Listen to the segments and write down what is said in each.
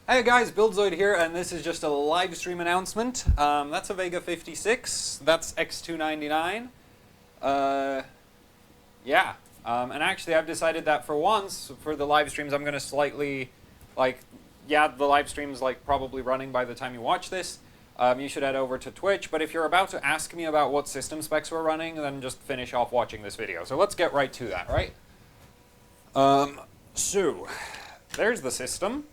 Hey guys, BuildZoid here, and this is just a live stream announcement. That's a Vega 56, that's X299. Yeah, and actually I've decided that for once, for the live streams, I'm going to slightly, the live stream's probably running by the time you watch this. You should head over to Twitch, but if you're about to ask me about what system specs we're running, then just finish off watching this video. So let's get right to that, right? So, there's the system.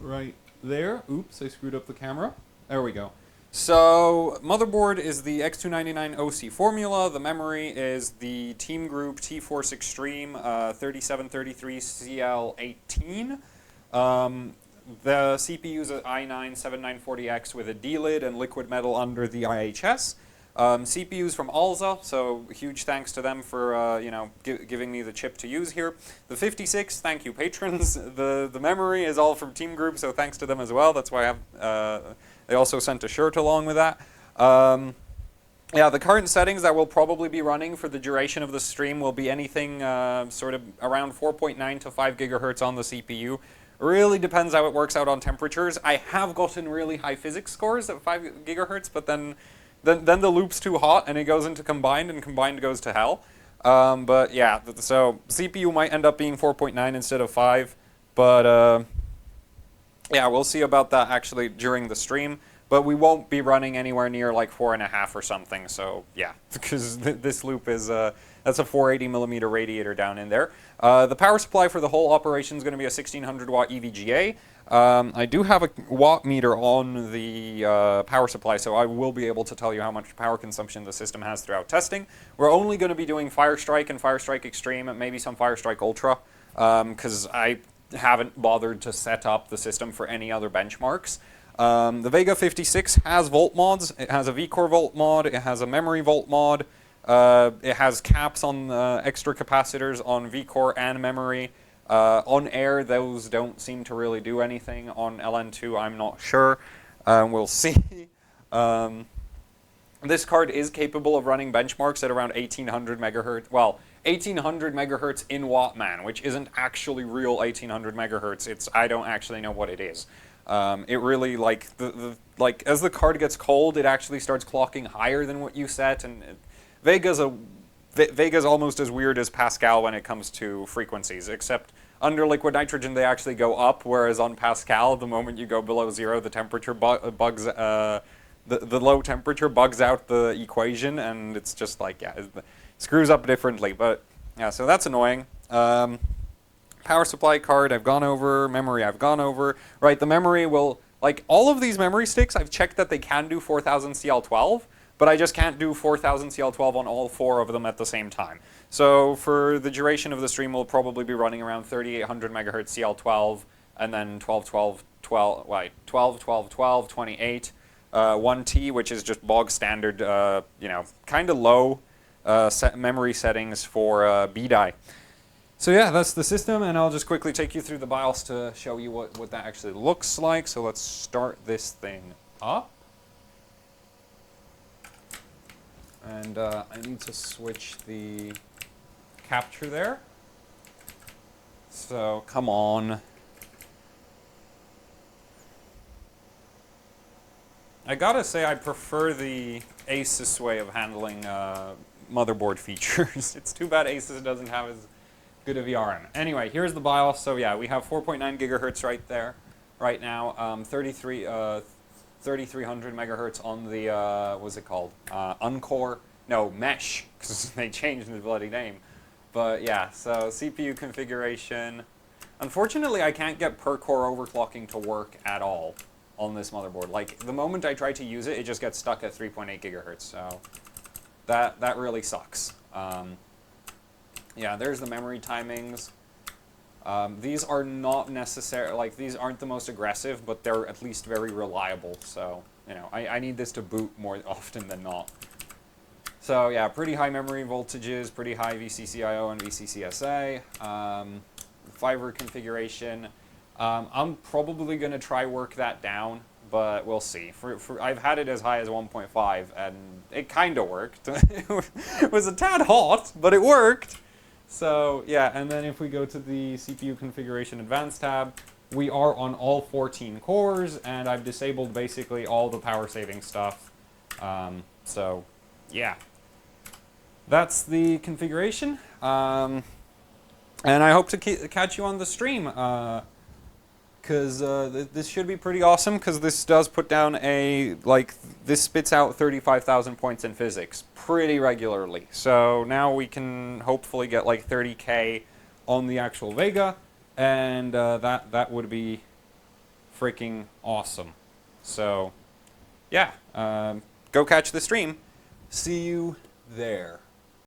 Right there. Oops, I screwed up the camera. There we go. So, motherboard is the X299 OC formula. The memory is the Team Group T-Force Extreme 3733CL18. The CPU is an i9-7940X with a D-lid and liquid metal under the IHS. CPUs from Alza, so huge thanks to them for giving me the chip to use here. The 56, thank you patrons. The memory is all from Team Group, so thanks to them as well. That's why I have. They also sent a shirt along with that. Yeah, the current settings that we'll probably be running for the duration of the stream will be anything sort of around 4.9 to 5 gigahertz on the CPU. Really depends how it works out on temperatures. I have gotten really high physics scores at 5 gigahertz, but then the loop's too hot and it goes into combined, and combined goes to hell. But yeah, so CPU might end up being 4.9 instead of 5, but yeah, we'll see about that actually during the stream. But we won't be running anywhere near like 4.5 or something, so yeah, because this loop is, that's a 480 millimeter radiator down in there. The power supply for the whole operation is going to be a 1600 watt EVGA. I do have a watt meter on the power supply, so I will be able to tell you how much power consumption the system has throughout testing. We're only going to be doing Firestrike and Firestrike Extreme, and maybe some Firestrike Ultra, because I haven't bothered to set up the system for any other benchmarks. The Vega 56 has volt mods. It has a vCore volt mod. It has a memory volt mod. It has caps on extra capacitors on vCore and memory. On air, those don't seem to really do anything. On LN2, I'm not sure. We'll see. This card is capable of running benchmarks at around 1800 megahertz. Well, 1800 megahertz in Wattman, which isn't actually real 1800 megahertz. It's, I don't actually know what it is. It really, as the card gets cold, it actually starts clocking higher than what you set, and Vega's almost as weird as Pascal when it comes to frequencies, except under liquid nitrogen they actually go up, whereas on Pascal, the moment you go below zero, the temperature bugs, the low temperature bugs out the equation, and it's just like, yeah, it screws up differently, but yeah, so that's annoying. Power supply card I've gone over, memory I've gone over. Right, the memory will, like all of these memory sticks, I've checked that they can do 4000 CL12, but I just can't do 4000 CL12 on all 4 of them at the same time. So for the duration of the stream, we'll probably be running around 3800 megahertz CL12, and then 12, 12, 12, 12, 12, 12, 28, 1T, which is just bog standard, kind of low memory settings for B-die. So yeah, that's the system, and I'll just quickly take you through the BIOS to show you what that actually looks like. So let's start this thing up. And I need to switch the capture there. So come on. I gotta say I prefer the Asus way of handling motherboard features. It's too bad Asus doesn't have as good a VRM. Anyway, here's the BIOS. So yeah, we have 4.9 gigahertz right there, right now. 3300 megahertz on the, what's it called? Encore? No, Mesh, because they changed the bloody name. But yeah, so CPU configuration. Unfortunately, I can't get per-core overclocking to work at all on this motherboard. Like, the moment I try to use it, it just gets stuck at 3.8 gigahertz, so that really sucks. Yeah, there's the memory timings. These are not necessary, these aren't the most aggressive, but they're at least very reliable. So, I need this to boot more often than not. So yeah, pretty high memory voltages, pretty high VCCIO and VCCSA. Fiber configuration. I'm probably going to try work that down, but we'll see. I've had it as high as 1.5, and it kind of worked. It was a tad hot, but it worked. So yeah, and then if we go to the CPU configuration advanced tab, we are on all 14 cores, and I've disabled basically all the power saving stuff. So, yeah. That's the configuration. And I hope to catch you on the stream, because this should be pretty awesome, because this does put down this spits out 35,000 points in physics pretty regularly. So now we can hopefully get like 30k on the actual Vega, and that would be freaking awesome. So, yeah, go catch the stream. See you there.